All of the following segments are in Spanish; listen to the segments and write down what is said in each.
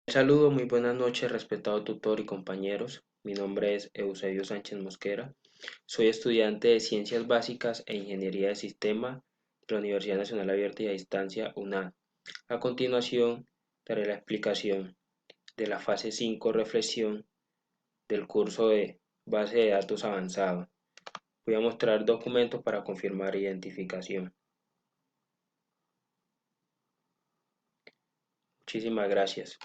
Saludo, muy buenas noches, respetado tutor y compañeros. Mi nombre es Eusebio Sánchez Mosquera. Soy estudiante de Ciencias Básicas e Ingeniería de Sistema de la Universidad Nacional Abierta y a Distancia UNAD. A continuación, daré la explicación de la fase 5 reflexión del curso de Base de Datos Avanzado. Voy a mostrar documentos para confirmar identificación. Muchísimas gracias.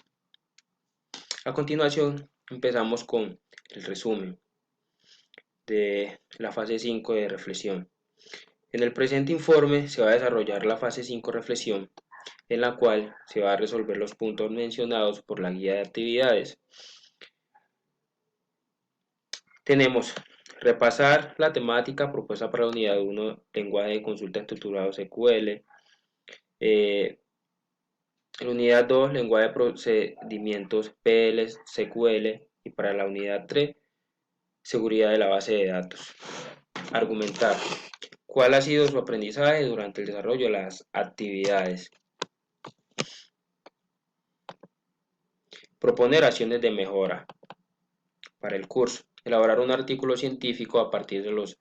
A continuación, empezamos con el resumen de la fase 5 de reflexión. En el presente informe se va a desarrollar la fase 5 reflexión, en la cual se va a resolver los puntos mencionados por la guía de actividades. Tenemos repasar la temática propuesta para la unidad 1, lenguaje de consulta estructurado SQL. La unidad 2, lenguaje de procedimientos PL SQL. Y para la unidad 3, seguridad de la base de datos. Argumentar. ¿Cuál ha sido su aprendizaje durante el desarrollo de las actividades? Proponer acciones de mejora para el curso. Elaborar un artículo científico a partir de los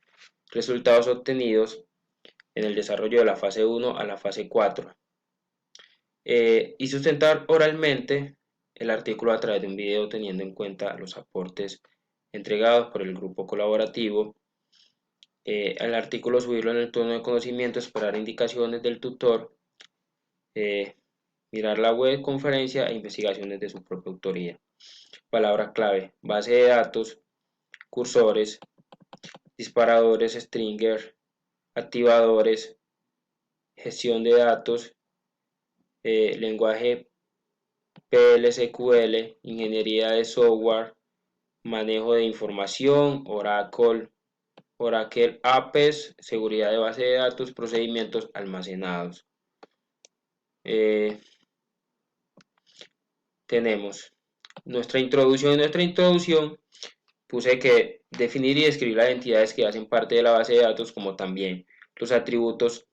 resultados obtenidos en el desarrollo de la fase 1 a la fase 4. Y sustentar oralmente el artículo a través de un video teniendo en cuenta los aportes entregados por el grupo colaborativo. Al artículo subirlo en el tono de conocimiento, esperar indicaciones del tutor, mirar la web, conferencia e investigaciones de su propia autoría. Palabra clave: base de datos, cursores, disparadores, stringer, activadores, gestión de datos, lenguaje PL/SQL, ingeniería de software, manejo de información, Oracle APES, seguridad de base de datos, procedimientos almacenados. Tenemos nuestra introducción. En nuestra introducción puse que definir y describir las entidades que hacen parte de la base de datos, como también los atributos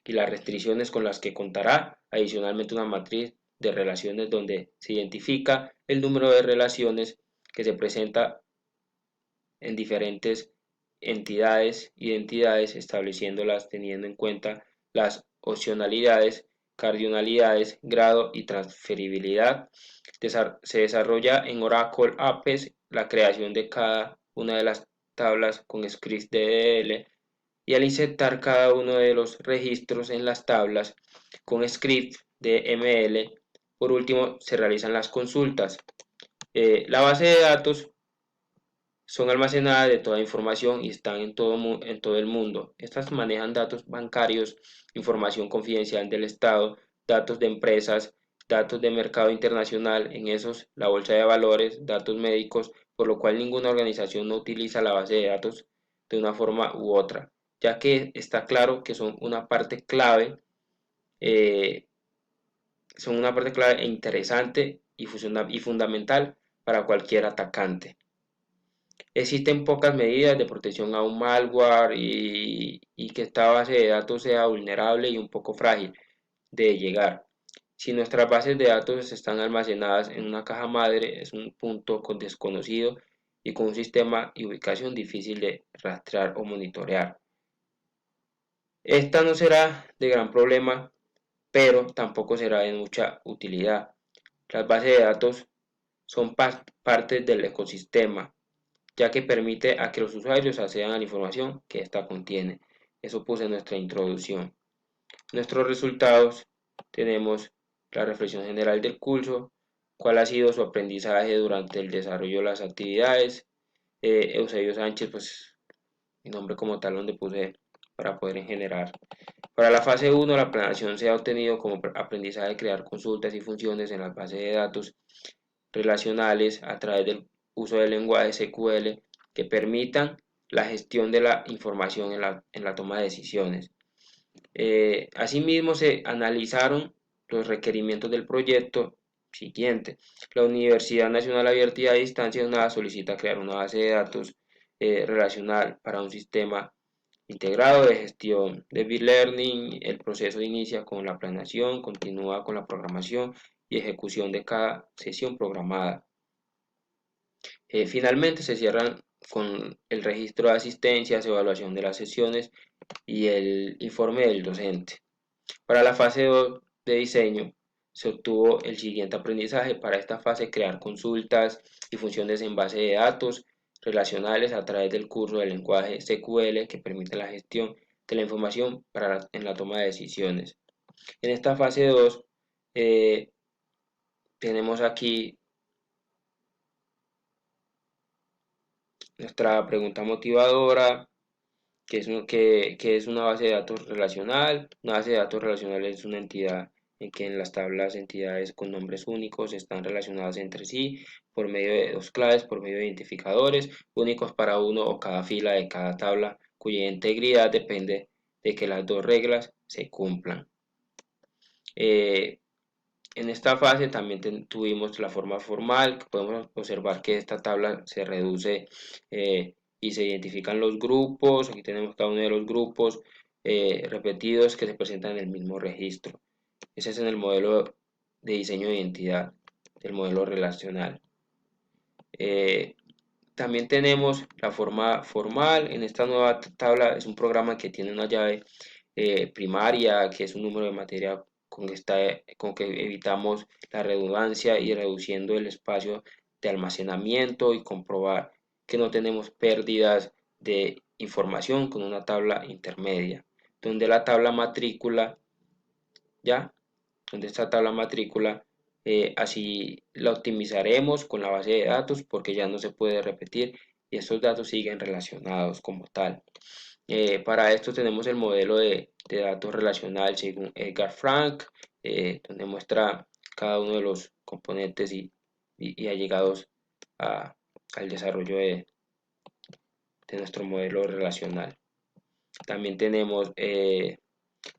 y las restricciones con las que contará. Adicionalmente, una matriz de relaciones donde se identifica el número de relaciones que se presenta en diferentes identidades, estableciéndolas teniendo en cuenta las opcionalidades, cardinalidades, grado y transferibilidad. Se desarrolla en Oracle APES la creación de cada una de las tablas con script DDL, y al insertar cada uno de los registros en las tablas con script DML, por último se realizan las consultas. La base de datos son almacenadas de toda información y están en todo el mundo. Estas manejan datos bancarios, información confidencial del Estado, datos de empresas, datos de mercado internacional, en esos la bolsa de valores, datos médicos, por lo cual ninguna organización no utiliza la base de datos de una forma u otra, ya que está claro que eh, son una parte clave e interesante y fundamental para cualquier atacante. Existen pocas medidas de protección a un malware y que esta base de datos sea vulnerable y un poco frágil de llegar. Si nuestras bases de datos están almacenadas en una caja madre, es un punto desconocido y con un sistema y ubicación difícil de rastrear o monitorear. Esta no será de gran problema, pero tampoco será de mucha utilidad. Las bases de datos son partes del ecosistema, ya que permite a que los usuarios accedan a la información que ésta contiene. Eso puse en nuestra introducción. Nuestros resultados: tenemos la reflexión general del curso, cuál ha sido su aprendizaje durante el desarrollo de las actividades. Eusebio Sánchez, pues mi nombre como tal donde puse para poder generar. Para la fase 1, la planeación se ha obtenido como aprendizaje de crear consultas y funciones en las bases de datos relacionales a través del uso del lenguaje SQL que permitan la gestión de la información en la toma de decisiones. Asimismo, se analizaron los requerimientos del proyecto siguiente. La Universidad Nacional Abierta y a Distancia UNAD solicita crear una base de datos relacional para un sistema integrado de gestión de e-learning. El proceso inicia con la planeación, continúa con la programación y ejecución de cada sesión programada. Finalmente se cierran con el registro de asistencias, evaluación de las sesiones y el informe del docente. Para la fase 2 de diseño se obtuvo el siguiente aprendizaje. Para esta fase, crear consultas y funciones en base de datos relacionales a través del curso de lenguaje SQL que permite la gestión de la información en la toma de decisiones. En esta fase 2 tenemos aquí nuestra pregunta motivadora, que es una base de datos relacional. Una base de datos relacional es una entidad en que en las tablas entidades con nombres únicos están relacionadas entre sí por medio de dos claves, por medio de identificadores únicos para uno o cada fila de cada tabla, cuya integridad depende de que las dos reglas se cumplan. En esta fase también tuvimos la forma formal, que podemos observar que esta tabla se reduce y se identifican los grupos. Aquí tenemos cada uno de los grupos repetidos que se presentan en el mismo registro. Ese es en el modelo de diseño de identidad, el modelo relacional. También tenemos la forma formal. En esta nueva tabla es un programa que tiene una llave primaria, que es un número de materia con que evitamos la redundancia y reduciendo el espacio de almacenamiento, y comprobar que no tenemos pérdidas de información con una tabla intermedia, donde la tabla matrícula, ya, donde esta tabla matrícula, así la optimizaremos con la base de datos porque ya no se puede repetir y estos datos siguen relacionados como tal. Para esto tenemos el modelo de datos relacional según Edgar Frank, donde muestra cada uno de los componentes y allegados al desarrollo de nuestro modelo relacional. También tenemos el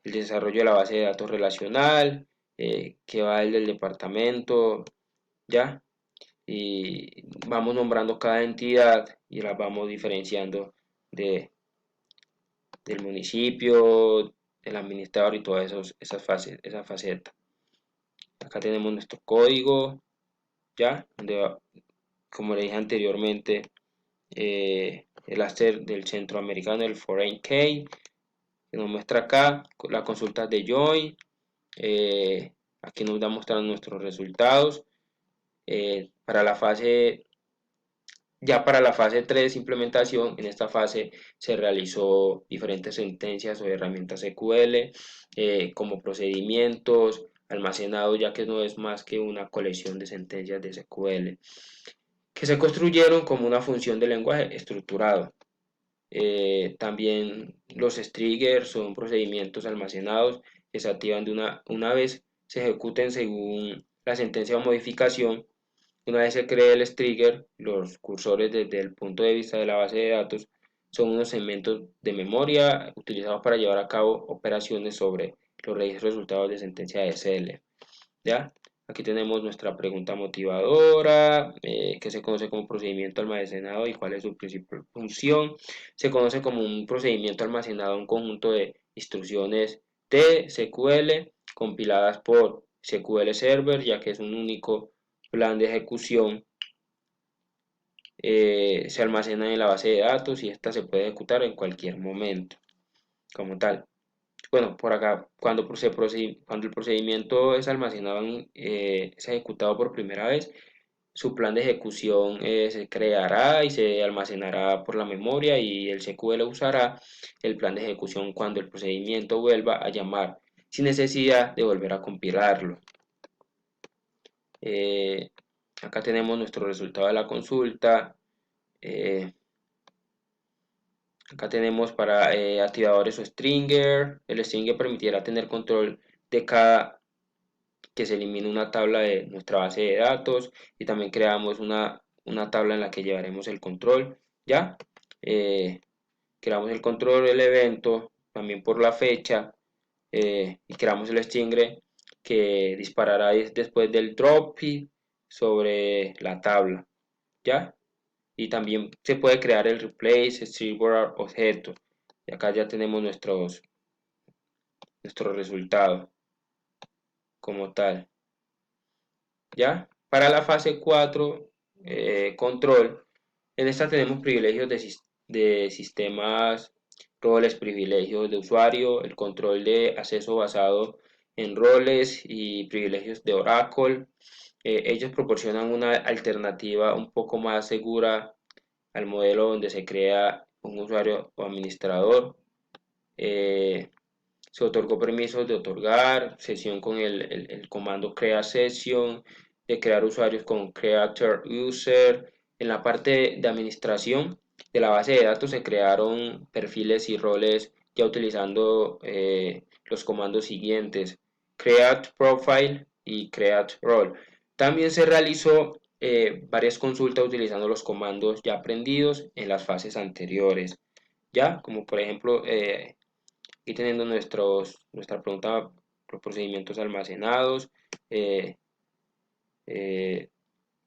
desarrollo de la base de datos relacional, que va del departamento, ¿ya? Y vamos nombrando cada entidad y las vamos diferenciando del municipio, del administrador y todas esa faceta. Acá tenemos nuestro código, ¿ya? Donde, como le dije anteriormente, el hacer del centroamericano, el foreign key, que nos muestra acá la consulta de join. Aquí nos va mostrando nuestros resultados. Para la fase para la fase 3 implementación, en esta fase se realizó diferentes sentencias o herramientas SQL, como procedimientos almacenados, ya que no es más que una colección de sentencias de SQL que se construyeron como una función de lenguaje estructurado. También los triggers son procedimientos almacenados que se activan de una vez se ejecuten según la sentencia o modificación. Una vez se cree el trigger, los cursores desde el punto de vista de la base de datos son unos segmentos de memoria utilizados para llevar a cabo operaciones sobre los registros resultados de sentencia de SL. ¿Ya? Aquí tenemos nuestra pregunta motivadora, que se conoce como procedimiento almacenado y cuál es su principal función. Se conoce como un procedimiento almacenado, un conjunto de instrucciones de SQL compiladas por SQL Server, ya que es un único plan de ejecución. Se almacena en la base de datos y esta se puede ejecutar en cualquier momento como tal. Bueno, por acá, cuando el procedimiento es almacenado, es ejecutado por primera vez, su plan de ejecución se creará y se almacenará por la memoria, y el SQL usará el plan de ejecución cuando el procedimiento vuelva a llamar sin necesidad de volver a compilarlo. Acá tenemos nuestro resultado de la consulta. Acá tenemos para activadores o stringer. El stringer permitirá tener control de cada que se elimine una tabla de nuestra base de datos, y también creamos una tabla en la que llevaremos el control. ¿Ya? Creamos el control del evento también por la fecha, y creamos el stringer que disparará después del drop sobre la tabla. ¿Ya? Y también se puede crear el replace stringer objeto, y acá ya tenemos nuestro resultado como tal. ¿ya? Para la fase 4, control, en esta tenemos privilegios de sistemas, roles, privilegios de usuario, el control de acceso basado en roles y privilegios de Oracle. Ellos proporcionan una alternativa un poco más segura al modelo donde se crea un usuario o administrador. Eh, Se otorgó permisos de otorgar, sesión con el comando create session, de crear usuarios con creator user. En la parte de administración de la base de datos se crearon perfiles y roles ya utilizando los comandos siguientes: create profile y create role. También se realizó varias consultas utilizando los comandos ya aprendidos en las fases anteriores, ya como por ejemplo y teniendo nuestra pregunta, los procedimientos almacenados. eh, eh,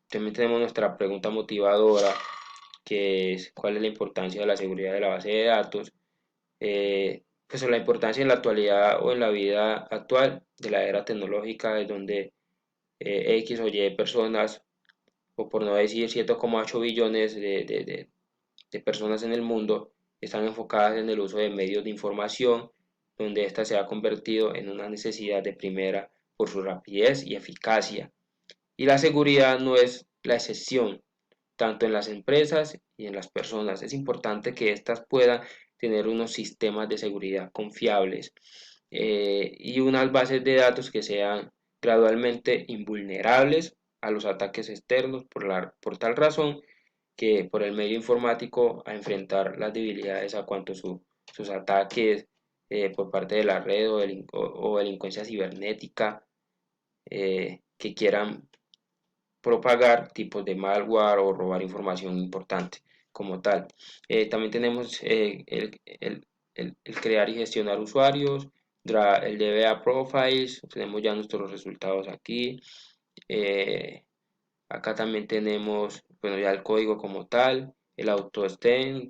También tenemos nuestra pregunta motivadora, que es cuál es la importancia de la seguridad de la base de datos. Pues la importancia en la actualidad o en la vida actual de la era tecnológica, es donde X o Y personas, o por no decir 7,8 billones de personas en el mundo, están enfocadas en el uso de medios de información, donde ésta se ha convertido en una necesidad de primera por su rapidez y eficacia. Y la seguridad no es la excepción, tanto en las empresas y en las personas. Es importante que éstas puedan tener unos sistemas de seguridad confiables y unas bases de datos que sean gradualmente invulnerables a los ataques externos. Por tal razón, que por el medio informático a enfrentar las debilidades a cuanto sus ataques por parte de la red o delincuencia cibernética que quieran propagar tipos de malware o robar información importante como tal. También tenemos el crear y gestionar usuarios, el DBA Profiles, tenemos ya nuestros resultados aquí. Eh, Acá también tenemos, bueno, ya el código como tal, el auto-stem,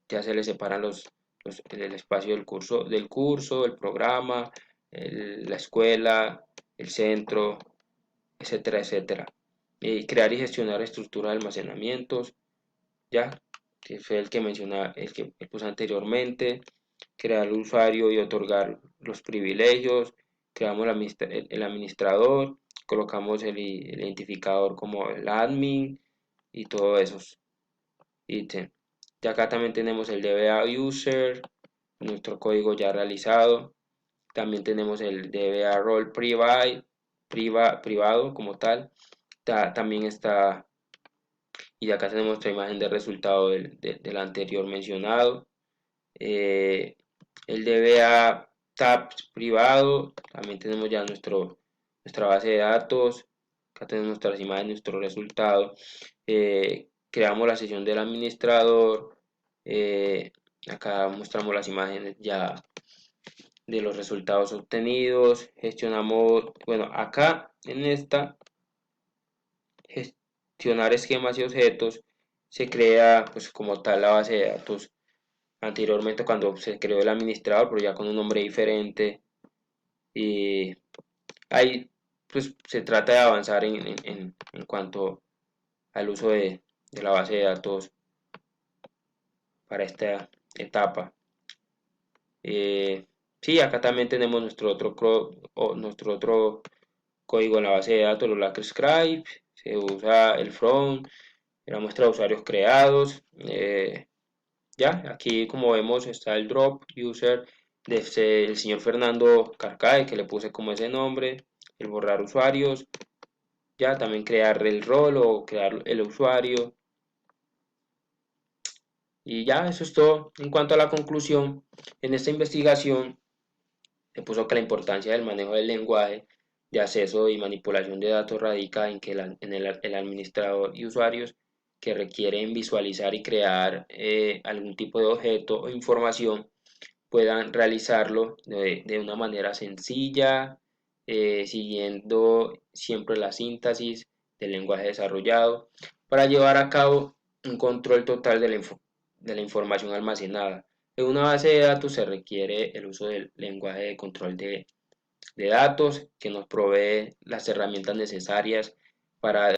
ya se le separan el espacio del curso, el programa, la escuela, el centro, etcétera, etcétera. Crear y gestionar estructuras de almacenamientos, ya, que fue el que mencionaba, el que puse anteriormente. Crear el usuario y otorgar los privilegios. Creamos el administrador, colocamos el identificador como el admin y todos esos ítems. Y acá también tenemos el DBA user, nuestro código ya realizado. También tenemos el DBA role privado como tal. También está, y acá tenemos nuestra imagen de resultado del anterior mencionado. Eh, el DBA tabs privado, también tenemos ya nuestra base de datos. Acá tenemos nuestras imágenes, nuestro resultado. Creamos la sesión del administrador. eh, Acá mostramos las imágenes ya de los resultados obtenidos. Gestionamos, bueno, acá en esta gestionar esquemas y objetos se crea pues como tal la base de datos anteriormente cuando se creó el administrador, pero ya con un nombre diferente. Y ahí pues se trata de avanzar en cuanto al uso de la base de datos para esta etapa. Sí, acá también tenemos nuestro otro código en la base de datos, los Laker Scribe. Se usa el front, la muestra de usuarios creados. Ya, aquí como vemos está el drop user del señor Fernando Carcae, que le puse como ese nombre, el borrar usuarios, ya también crear el rol o crear el usuario. Y ya, eso es todo. En cuanto a la conclusión, en esta investigación se puso que la importancia del manejo del lenguaje de acceso y manipulación de datos radica en que el administrador y usuarios que requieren visualizar y crear algún tipo de objeto o información puedan realizarlo de una manera sencilla, siguiendo siempre la síntesis del lenguaje desarrollado, para llevar a cabo un control total de la información almacenada. En una base de datos se requiere el uso del lenguaje de control de datos que nos provee las herramientas necesarias para